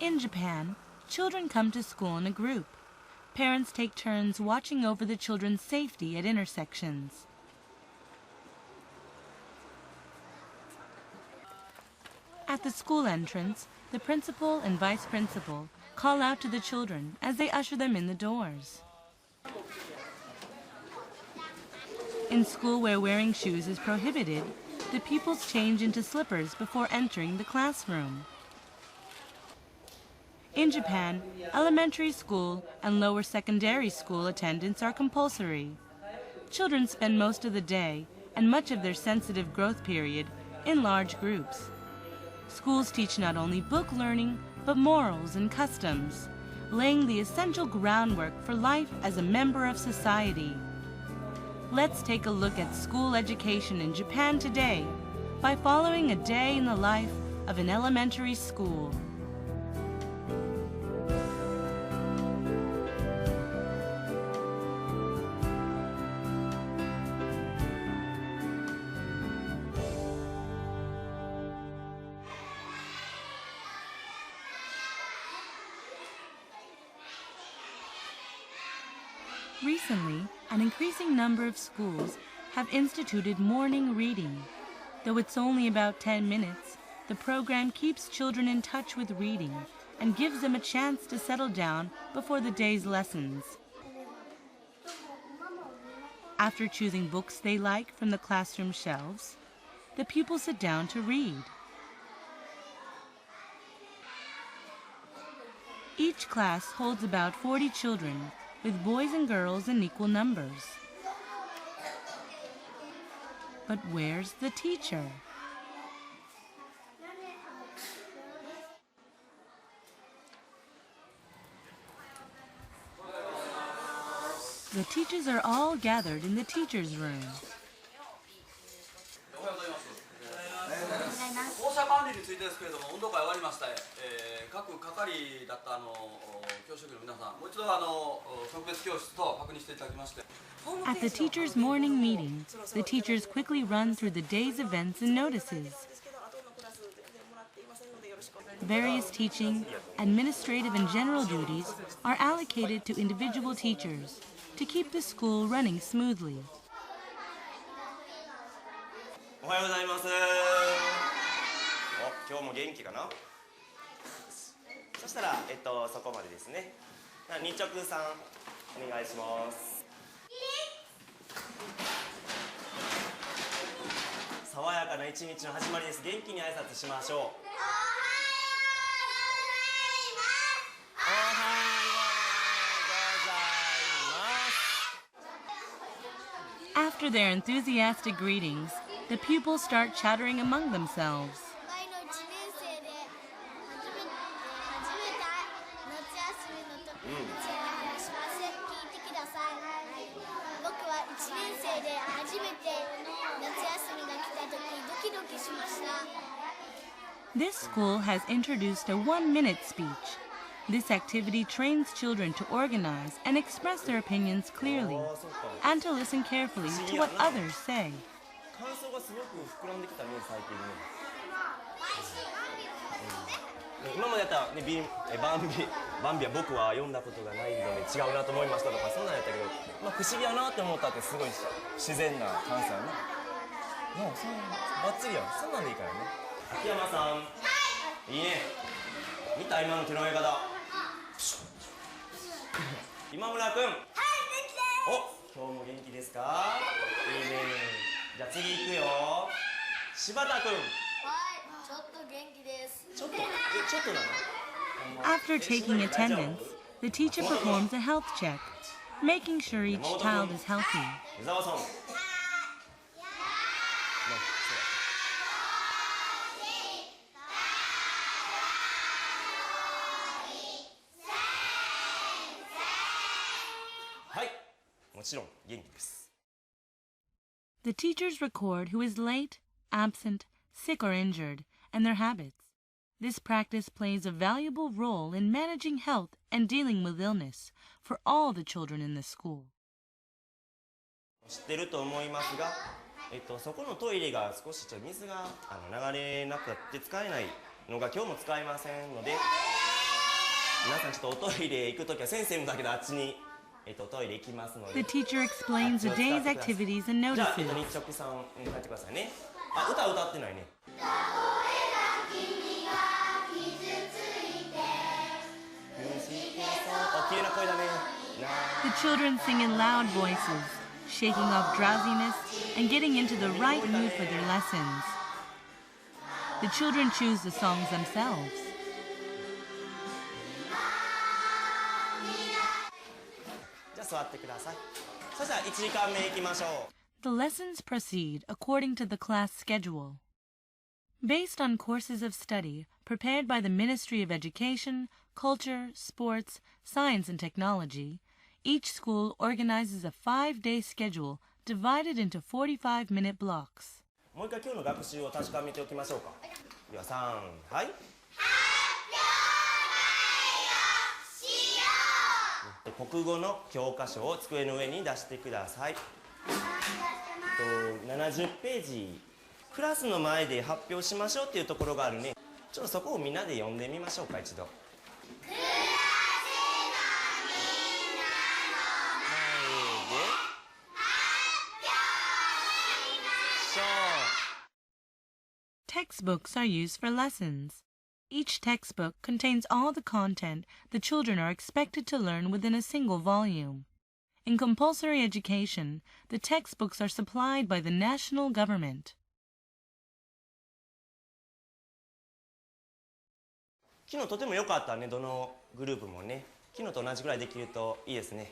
In Japan, children come to school in a group. Parents take turns watching over the children's safety at intersections. At the school entrance, the principal and vice principal call out to the children as they usher them in the doors. In school where wearing shoes is prohibited, the pupils change into slippers before entering the classroom. In Japan, elementary school and lower secondary school attendance are compulsory. Children spend most of the day and much of their sensitive growth period in large groups. Schools teach not only book learning, but morals and customs, laying the essential groundwork for life as a member of society. Let's take a look at school education in Japan today by following a day in the life of an elementary school. Recently, an increasing number of schools have instituted morning reading. Though it's only about 10 minutes, the program keeps children in touch with reading and gives them a chance to settle down before the day's lessons. After choosing books they like from the classroom shelves, the pupils sit down to read. Each class holds about 40 children, with boys and girls in equal numbers. But where's the teacher? The teachers are all gathered in the teacher's room. 校舎管理についてですけれども、運動会終わりました。各係だった教職員の皆さん、もう一度特別教室と確認していただきまして。At the teachers' morning meeting, the teachers quickly run through the day's events and notices. Various teaching, administrative, and general duties are allocated to individual teachers to keep the school running smoothly. おはようございます。今日も元気かな。そしたら、そこまでですね。日直さん、お願いします。爽やかな一日の始まりです。元気に挨拶しましょう。おはようございます。おはようございます。After their enthusiastic greetings, the pupils start chattering among themselves. This school has introduced a 1-minute speech. This activity trains children to organize and express their opinions clearly and to listen carefully to what others say. 感想がすごく膨らんできたね、最近ね。今までやったら、ね、バンビは僕は読んだことがないので違うなと思いましたとかそんなんやったけど、不思議やなって思ったってすごい自然な感想やな。もうそうバッチリやん。そんなんでいいからね。秋山さん、いいね。見た今の手の上方。今村君。お、今日も元気ですか。いいね。じゃあ次行くよ。柴田君。はい、ちょっと元気です。ちょっとなの。After taking attendance, the teacher performs a health check, making sure each child is healthy. 伊沢さん。はい、もちろん元気です。The teachers record who is late, absent, sick, or injured, and their habits. This practice plays a valuable role in managing health and dealing with illness for all the children in the school. 知ってると思いますが、そこのトイレが少し水が流れなくて使えないのが今日も使えませんので、皆さんちょっとおトイレ行くときは先生もだけどあっちに、トイレ行きますので。 The teacher explains the day's activities and じゃあ、 notices. 日直さん、帰ってくださいね。あ、歌歌ってないね。綺麗な声だね。 The children sing in loud voices, shaking off drowsiness and getting into the right mood for their lessons. The children choose the songs themselves. じゃあ座ってください。そしたら1時間目行きましょう。 The lessons proceed according to the class schedule. Based on courses of study prepared by the Ministry of Education, Culture, Sports, Science and Technology, each school organizes a 5-day schedule divided into 45-minute blocks. もう一回今日の学習を確かめておきましょうか。では3、はい。国語の教科書を机の上に出してください。70ページ、クラスの前で発表しましょうっていうところがあるね。ちょっとそこをみんなで読んでみましょうか、一度。Textbooks are used for lessons. Each textbook contains all the content the children are expected to learn within a single volume. In compulsory education, the textbooks are supplied by the national government. 昨日とても良かったね、どのグループもね。昨日と同じぐらいできるといいですね。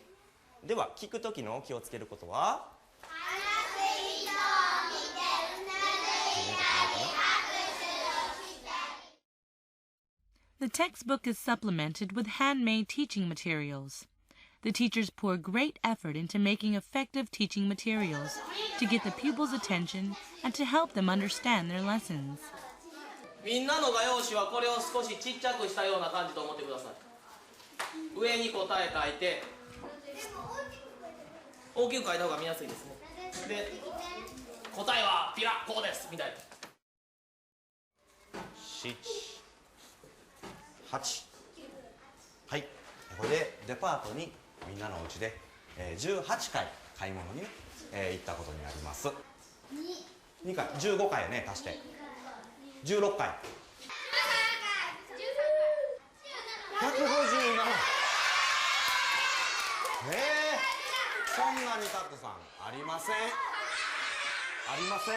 では、聞くときの気をつけることは？ The textbook is supplemented with handmade teaching materials. The teachers pour great effort into making effective teaching materials to get the pupils' attention and to help them understand their lessons. みんなの画用紙はこれを少しちっちゃくしたような感じと思ってください。上に答え書いて、大きく書いた方が見やすいですね。で、答えはピラこうですみたいな。7、8、はい。これでデパートにみんなのお家で18回買い物に、行ったことになります。2回、15回ね、足して16回、157。そんなにたくさんありません。ありません。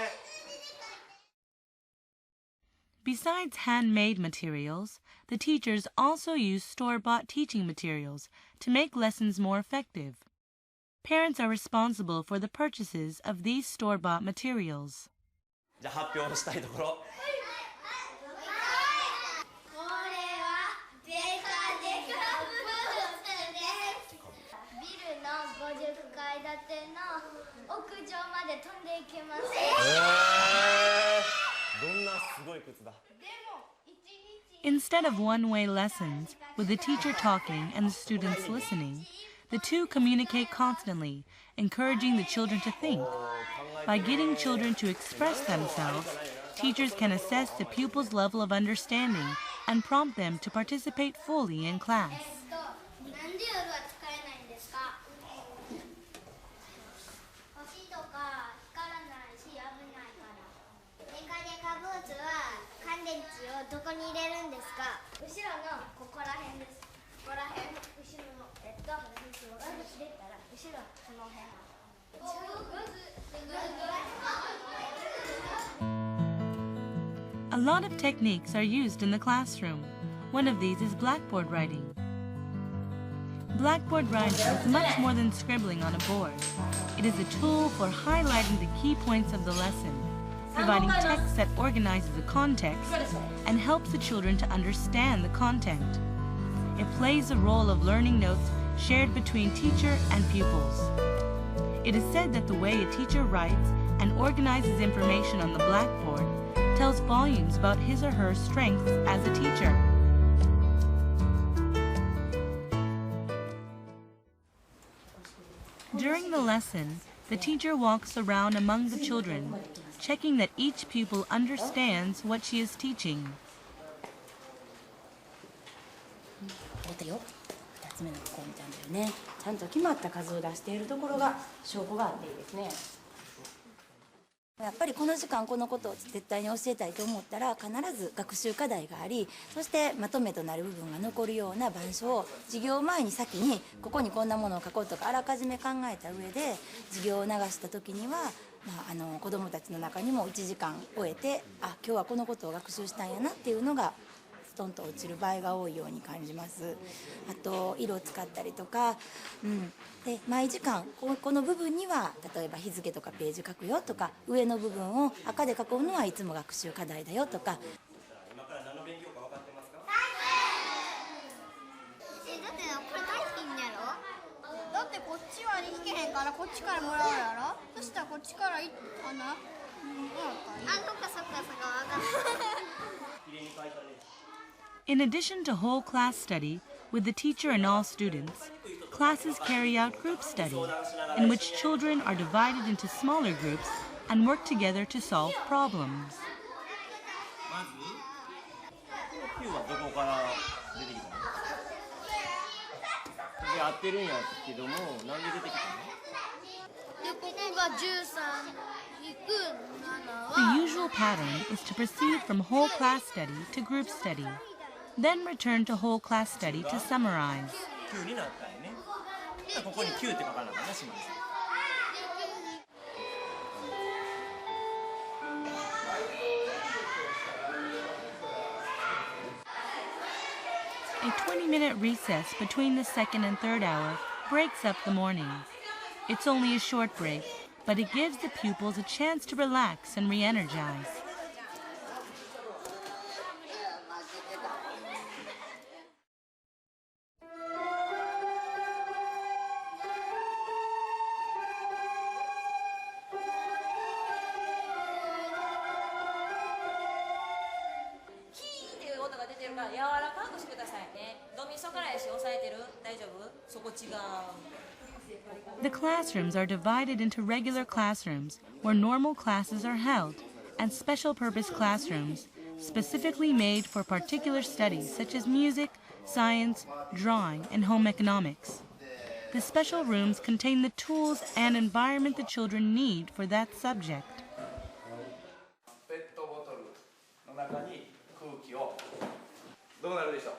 Besides handmade materials, the teachers also use store-bought teaching materials to make lessons more effective. Parents are responsible for the purchases of these store-bought materials. じゃあ発表したいところ。 どんなすごい靴だ。 Instead of one-way lessons, with the teacher talking and the students listening, the two communicate constantly, encouraging the children to think. By getting children to express themselves, teachers can assess the pupils' level of understanding and prompt them to participate fully in class. どこに入れるんですか？後ろのここら辺です。ここら辺、後ろの私出たら後ろこの辺。A lot of techniques are used in the classroom. One of these is blackboard writing. Blackboard writing is much more than scribbling on a board. It is a tool for highlighting the key points of the lesson, providing text that organizes the context and helps the children to understand the content. It plays the role of learning notes shared between teacher and pupils. It is said that the way a teacher writes and organizes information on the blackboard tells volumes about his or her strengths as a teacher. During the lesson, the teacher walks around among the children, checking that each pupil understands what she is teaching. ったよって2つ目の子を見たんだよね。ちゃんと決まった数を出しているところが証拠があっていいですね。やっぱりこの時間このことを絶対に教えたいと思ったら必ず学習課題があり、そしてまとめとなる部分が残るような板書を授業前に先にここにこんなものを書こうとかあらかじめ考えた上で授業を流した時には、子どもたちの中にも1時間終えて今日はこのことを学習したんやなっていうのがストンと落ちる場合が多いように感じます。あと色を使ったりとか、で毎時間この部分には例えば日付とかページ書くよとか、上の部分を赤で囲うのはいつも学習課題だよとか。今から何の勉強か分かってますか？だってこれ大好きんやろ。だってこっちは引けへんからこっちからもらうやろ。そしたらこっちからいかな。そっか分かんない。 In addition to whole class study with the teacher and all students, classes carry out group study, in which children are divided into smaller groups and work together to solve problems. まず9はどこから出てきたの？で合ってるんやけども、なんで出てきたの？でここが13引く7 The は usual pattern is to proceed from whole class study to group study, then return to whole class study to summarize. 9になったよね。ここに9って書かなかったね、島根さん。A 20-minute recess between the second and third hour breaks up the morning. It's only a short break, but it gives the pupils a chance to relax and re-energize. The classrooms are divided into regular classrooms where normal classes are held, and special purpose classrooms specifically made for particular studies such as music, science, drawing, and home economics. The special rooms contain the tools and environment the children need for that subject. ペットボトルの中に空気をどうなるでしょう？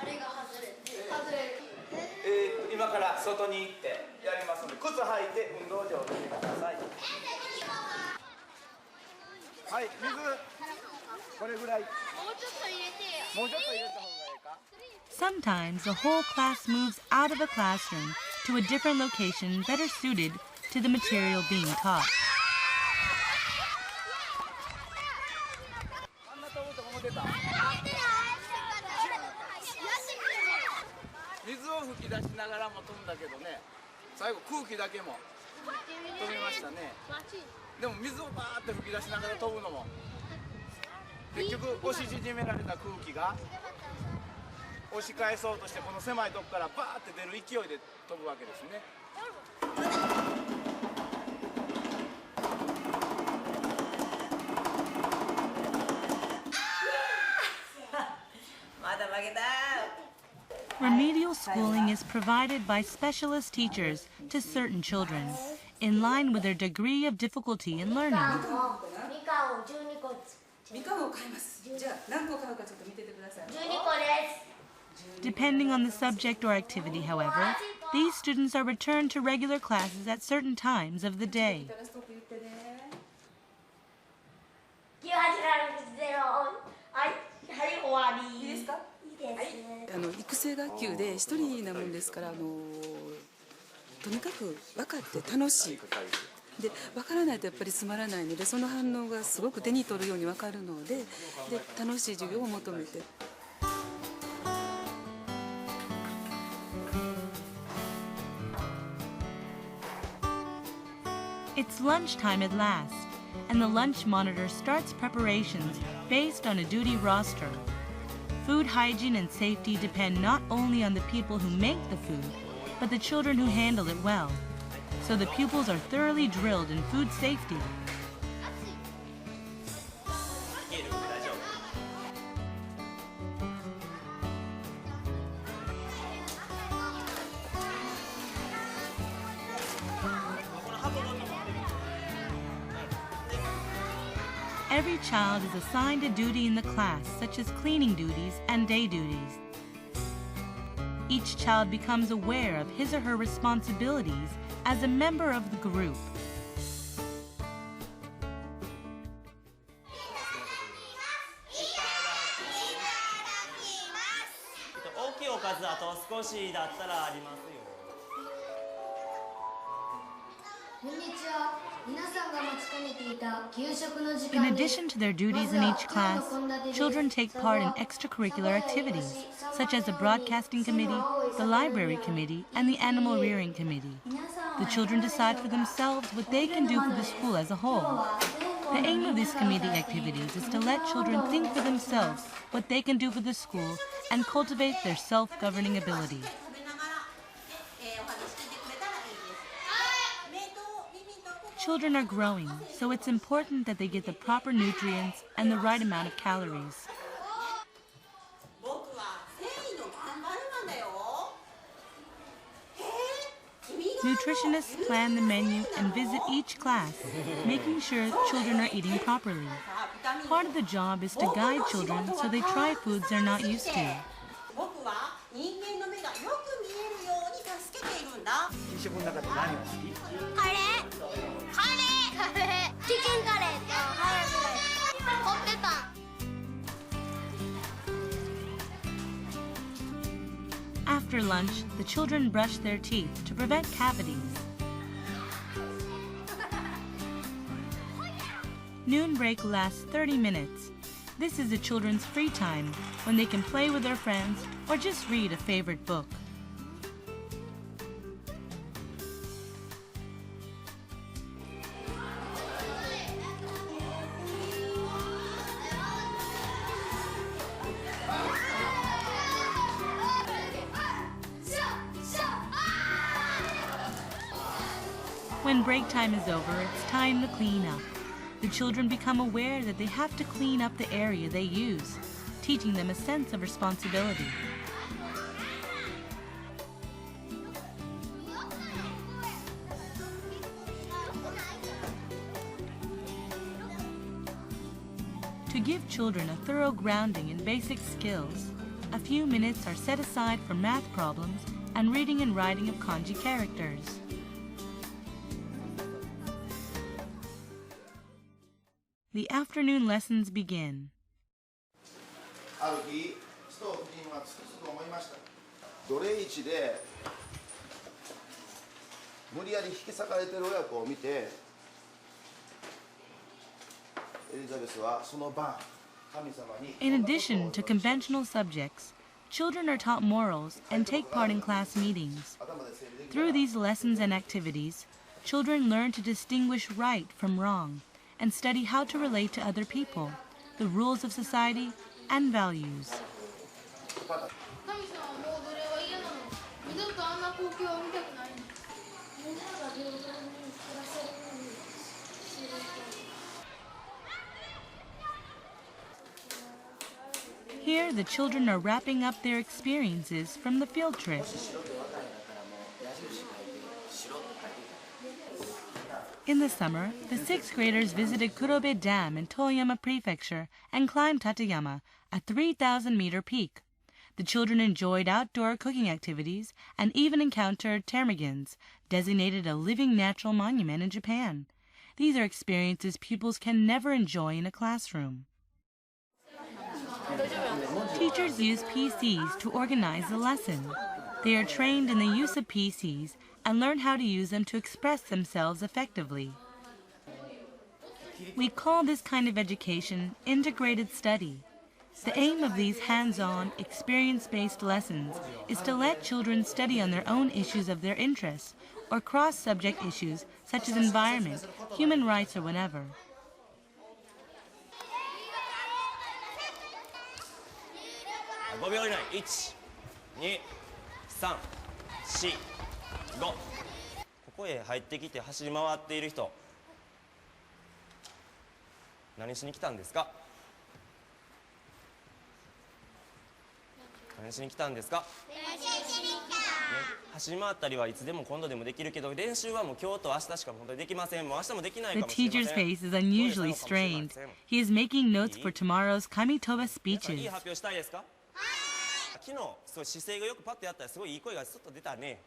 あれが外れて今から外に行ってやりますので、靴履いて運動場を出てください。はい、水これぐらい。もうちょっと入れてよ。もうちょっと入れた方がいいか。Sometimes the whole class moves out of a classroom to a different location better suited to the material being taught. 水を吹き出しながらも飛んだけどね、最後空気だけも飛びましたね。でも水をバーって吹き出しながら飛ぶのも結局押し縮められた空気が押し返そうとしてこの狭いとこからバーって出る勢いで飛ぶわけですね。Remedial schooling is provided by specialist teachers to certain children, in line with their degree of difficulty in learning. みかんを買います。じゃあ何個買うかちょっと見ててください。12個です。 Depending on the subject or activity, however, these students are returned to regular classes at certain times of the day. はい終わり。いいですか？育成学級で一人なもんですからとにかく分かって楽しいで分からないとやっぱりつまらないのでその反応がすごく手に取るように分かるので楽しい授業を求めて。It's lunchtime at last, and the lunch monitor starts preparations based on a duty roster. Food hygiene and safety depend not only on the people who make the food, but the children who handle it well. So the pupils are thoroughly drilled in food safety. Every child is assigned a duty in the class, such as cleaning duties and day duties. Each child becomes aware of his or her responsibilities as a member of the group. In addition to their duties in each class, children take part in extracurricular activities, such as the broadcasting committee, the library committee, and the animal rearing committee. The children decide for themselves what they can do for the school as a whole. The aim of these committee activities is to let children think for themselves what they can do for the school and cultivate their self-governing ability. Children are growing, so it's important that they get the proper nutrients and the right amount of calories. Nutritionists plan the menu and visit each class, making sure children are eating properly. Part of the job is to guide children so they try foods they're not used to. After lunch, the children brush their teeth to prevent cavities. Noon break lasts 30 minutes. This is the children's free time when they can play with their friends or just read a favorite book. When break time is over, it's time to clean up. The children become aware that they have to clean up the area they use, teaching them a sense of responsibility. To give children a thorough grounding in basic skills, a few minutes are set aside for math problems and reading and writing of kanji characters. The afternoon lessons begin. ある日、ふと夫人はつくづく思いました。奴隷市で無理やり引き裂かれている親子を見て、エリザベスはその晩、神様に。In addition to conventional subjects, children are taught morals and take part in class meetings. Through these lessons and activities, children learn to distinguish right from wrong and study how to relate to other people, the rules of society, and values. Here, the children are wrapping up their experiences from the field trip. In the summer, the 6th graders visited Kurobe Dam in Toyama Prefecture and climbed Tateyama, a 3,000-meter peak. The children enjoyed outdoor cooking activities and even encountered ptarmigans, designated a living natural monument in Japan. These are experiences pupils can never enjoy in a classroom. Teachers use PCs to organize the lesson. They are trained in the use of PCs and learn how to use them to express themselves effectively. We call this kind of education integrated study. The aim of these hands-on, experience-based lessons is to let children study on their own issues of their interests or cross-subject issues such as environment, human rights, or whatever. .5 ここへ入ってきて走り回っている人、何しに来たんですか？何しに来たんですか？練習しに来た。走り回ったりはいつでも今度でもできるけど、練習はもう今日と明日しか本当にできません。もう明日もできないか The もしれま teacher's せん。 face is unusually strained. He is making notes for tomorrow's Kamitoba いい speeches. 発表したいですか？昨日すごい姿勢がよくパッとやったらすごいいい声がスッと出たね。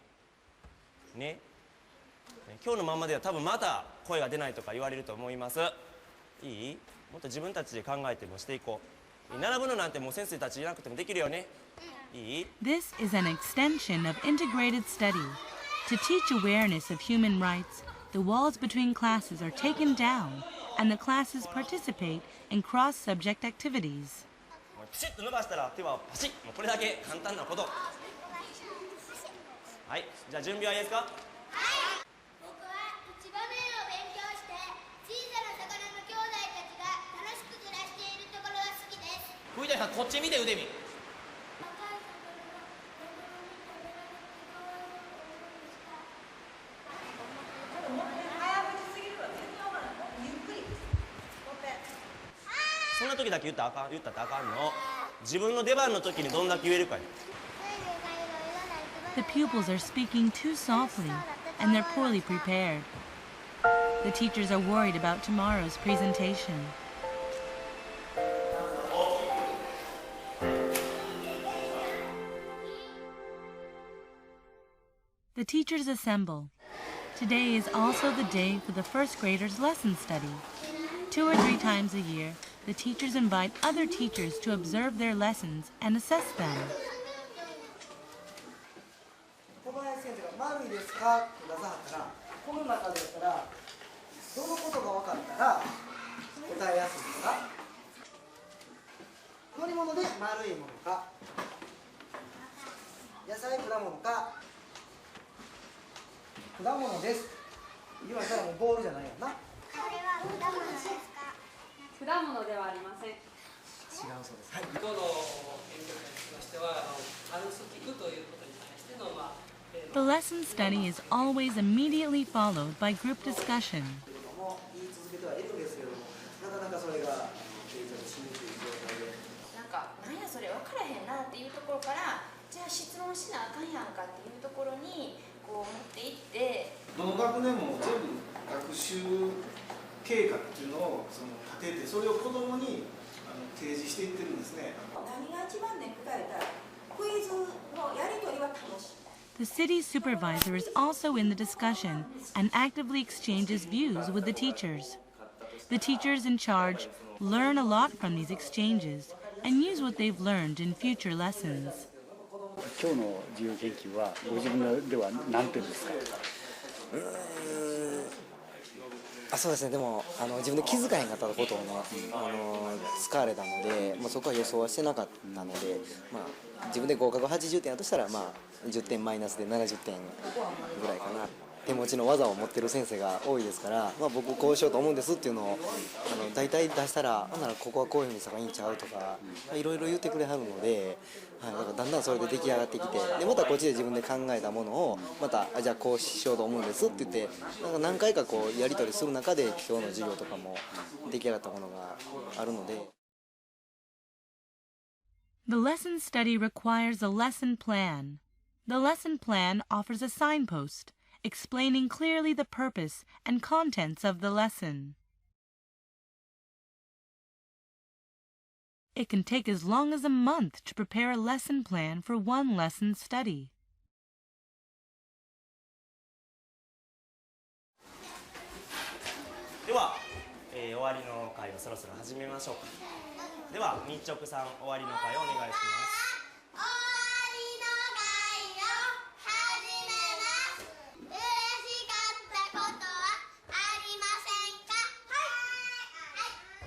ね。今日のままでは多分また声が出ないとか言われると思います。いい？もっと自分たちで考えてもしていこう。並ぶのなんてもう先生たちいなくてもできるよね。いい？ This is an extension of integrated study. To teach awareness of human rights, the walls between classes are taken down, and the classes participate in cross-subject activities. ピシッと伸ばしたら手はパシッ。もうこれだけ簡単なこと。はい、じゃあ準備はいいですか？僕は一場面を勉強して小さな魚の兄弟たちが楽しく暮らしているところが好きです。藤谷さんこっち見て腕見。そんな時だけ言ったらあかんの。自分の出番の時にどんだけ言えるかよ。The pupils are speaking too softly, and they're poorly prepared. The teachers are worried about tomorrow's presentation. The teachers assemble. Today is also the day for the first graders' lesson study. 2 or 3 times a year, the teachers invite other teachers to observe their lessons and assess them. 小林先生が丸いですかって出さはったら、この中でしたらどのことが分かったら答えやすいですか？乗り物で丸いものか、野菜果物か、果物です言われたらもうボールじゃないよな。これは果物ですか？果物ではありません。違うそうです。はい。今日の演説にしましては、アルス聞くということに対してのThe lesson study is always immediately followed by group discussion. もう言い続けてはいるんですけども、なかなかそれが定着しにくい状態で。なんかなんやそれ分からへんなっていうところから、じゃあ質問しなあかんやんかっていうところにこう持っていって、どの学年も全部学習計画っていうのを立てて、それを子どもに提示していってるんですね。何が一番ね答えたらクイズのやり取りは楽しい。The city supervisor is also in the discussion and actively exchanges views with the teachers. The teachers in charge learn a lot from these exchanges and use what they've learned in future lessons. 今日の自由研究はご自分では何点ですか？そうですね。でも自分で気づかへんかったことをね、使われたので、そこは予想はしてなかったので、自分で合格80点だとしたら、10点マイナスで70点ぐらいかな。手持ちの技を持ってる先生が多いですから、僕こうしようと思うんですっていうのを大体出したら、ほんならここはこういうふうにした方がいいんちゃうとかいろいろ言ってくれはるので、だからだんだんそれで出来上がってきて、でまたこっちで自分で考えたものをまたじゃあこうしようと思うんですって言って、何回かこうやり取りする中で今日の授業とかも出来上がったものがあるので。The lesson study requires a lesson plan. The lesson plan offers a signpost, explaining clearly the purpose and contents of the lesson. It can take as long as a month to prepare a lesson plan for one lesson study. では、終わりの会をそろそろ始めましょうか。では日直さん、終わりの会をお願いします。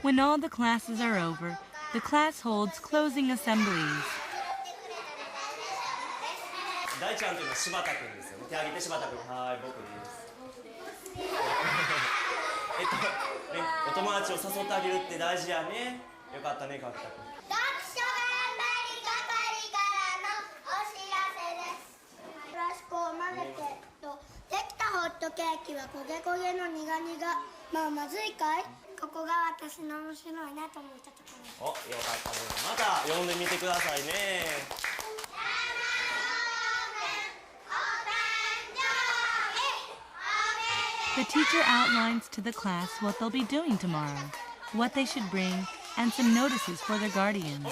When all the classes are over, the class holds closing assemblies. 大ちゃんというのは柴田君ですよね。手挙げて柴田君。はい、僕です。お友達を誘ってあげるって大事やね。よかったね、角田君。読書頑張り係からのお知らせです。フラスコを混ぜてできたホットケーキは焦げ焦げの苦々。まずいかい？ここが私の面白いなと思ったところです。お、よかったね。また読んでみてくださいね。お楽 The teacher outlines to the class what they'll be doing tomorrow, what they should bring, and some notices for their guardians.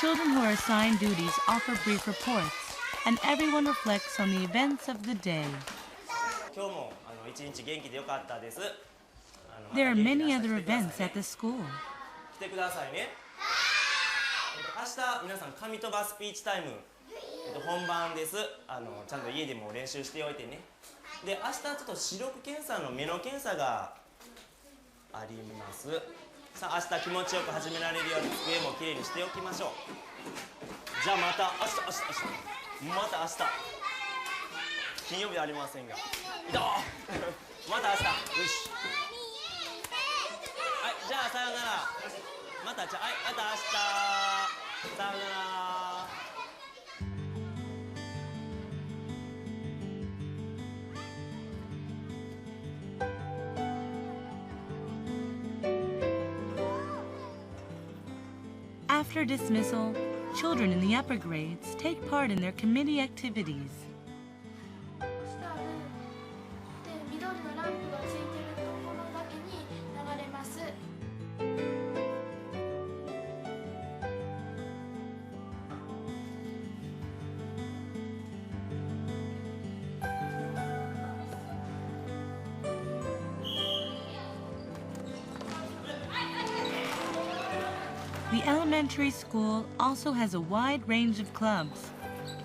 Children who are assigned duties offer brief reports, and everyone reflects on the events of the day. There are many other events at the school. 来てくださいね。明日皆さん紙飛ばスピーチタイム、本番です。ちゃんと家でも練習しておいてね。で明日ちょっと視力検査の目の検査があります。さあ明日気持ちよく始められるように机もきれいにしておきましょう。じゃあまた明日また明日金曜日はありませんがまた明日よしはいじゃあさようならまた明日さようなら。After dismissal, children in the upper grades take part in their committee activities. The elementary school also has a wide range of clubs.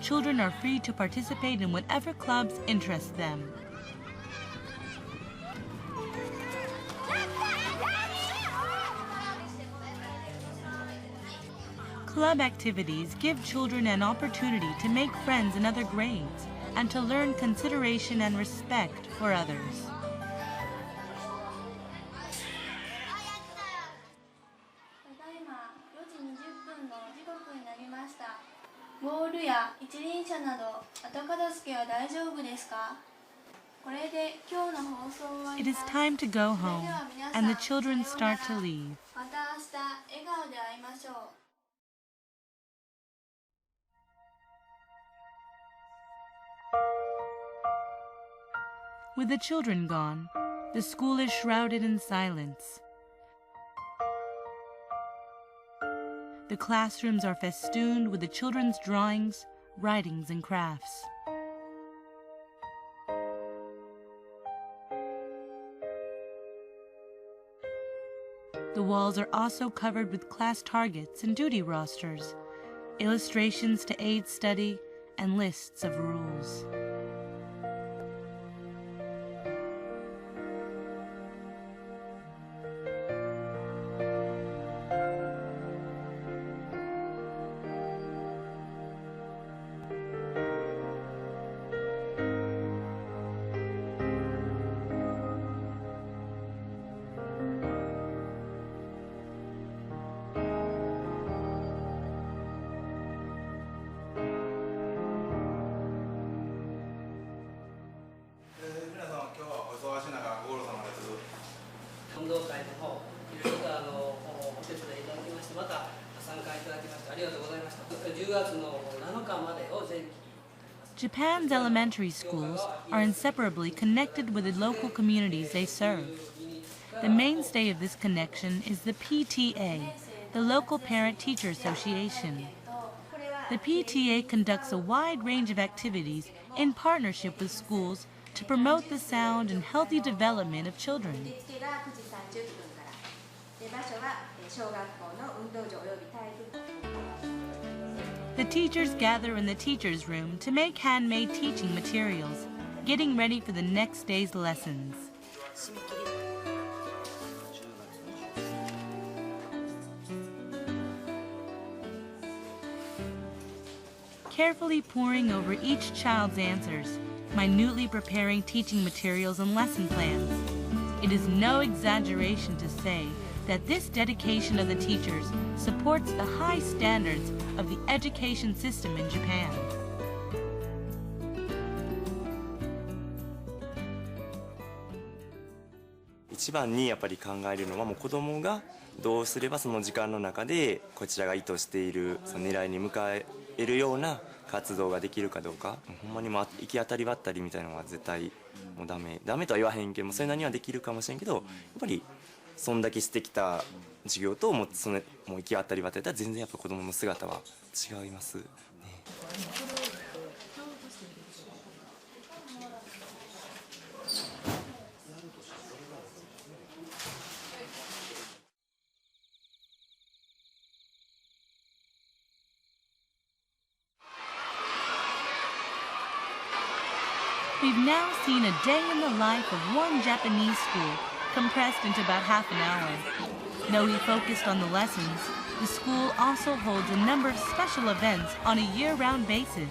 Children are free to participate in whatever clubs interest them. Club activities give children an opportunity to make friends in other grades and to learn consideration and respect for others. ボールや一輪車など後片付けは大丈夫ですか？これで今日の放送は It is time to go home, and the children start to leave. また明日笑顔で会いましょう。With the children gone, the school is shrouded in silence. The classrooms are festooned with the children's drawings, writings, and crafts. The walls are also covered with class targets and duty rosters, illustrations to aid study, and lists of rules. Japan's elementary schools are inseparably connected with the local communities they serve. The mainstay of this connection is the PTA, the local Parent-Teacher Association. The PTA conducts a wide range of activities in partnership with schools to promote the sound and healthy development of children. The teachers gather in the teacher's room to make handmade teaching materials, getting ready for the next day's lessons. Carefully poring over each child's answers, minutely preparing teaching materials and lesson plans. It is no exaggeration to say that this dedication of the teachers supports the high standards of the education system in Japan. 一番にやっぱり考えるのはもう子どもがどうすればその時間の中でこちらが意図しているその狙いに向かえるような活動ができるかどうか、ほんまにもう行き当たりばったりみたいなのは絶対もうダメとは言わへんけども、それなりにはできるかもしれんけど、やっぱりそんだけしてきた授業ともう行き当たりばったりだったら全然やっぱ子どもの姿は違いますね。We've now seen a day in the life of one Japanese school compressed into about half an hour. Though we focused on the lessons, the school also holds a number of special events on a year-round basis.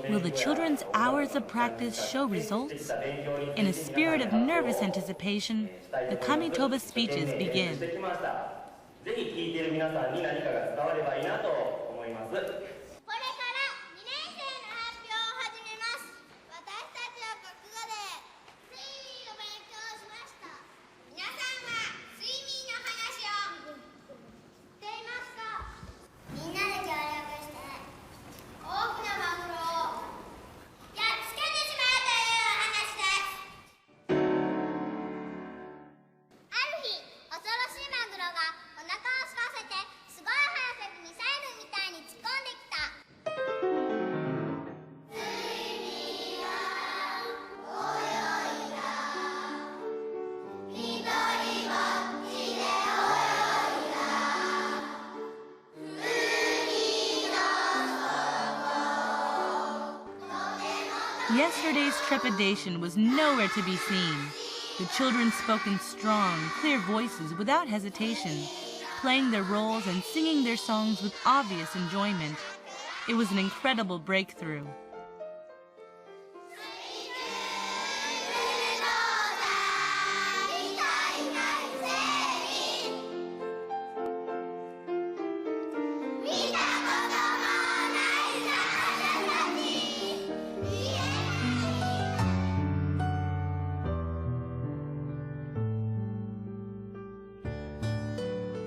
Will the children's hours of practice show results? In a spirit of nervous anticipation, the Kamitoba speeches begin. Yesterday's trepidation was nowhere to be seen. The children spoke in strong, clear voices without hesitation, playing their roles and singing their songs with obvious enjoyment. It was an incredible breakthrough.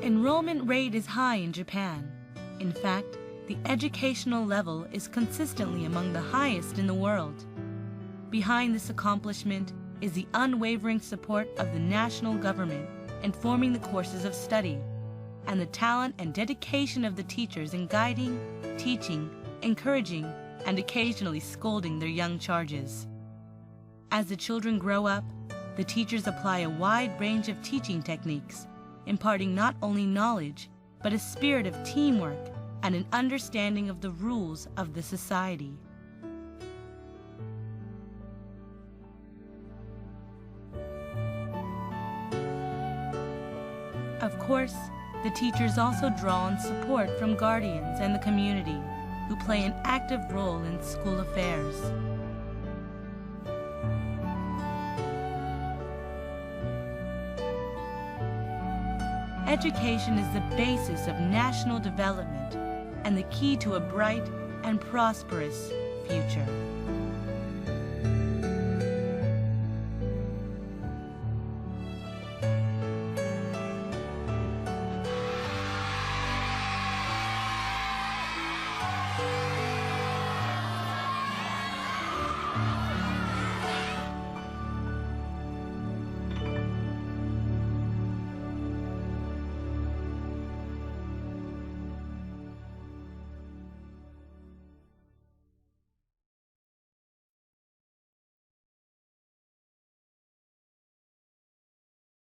Enrollment rate is high in Japan. In fact, the educational level is consistently among the highest in the world. Behind this accomplishment is the unwavering support of the national government in forming the courses of study, and the talent and dedication of the teachers in guiding, teaching, encouraging, and occasionally scolding their young charges. As the children grow up, the teachers apply a wide range of teaching techniques, imparting not only knowledge, but a spirit of teamwork and an understanding of the rules of the society. Of course, the teachers also draw on support from guardians and the community, who play an active role in school affairs. Education is the basis of national development and the key to a bright and prosperous future.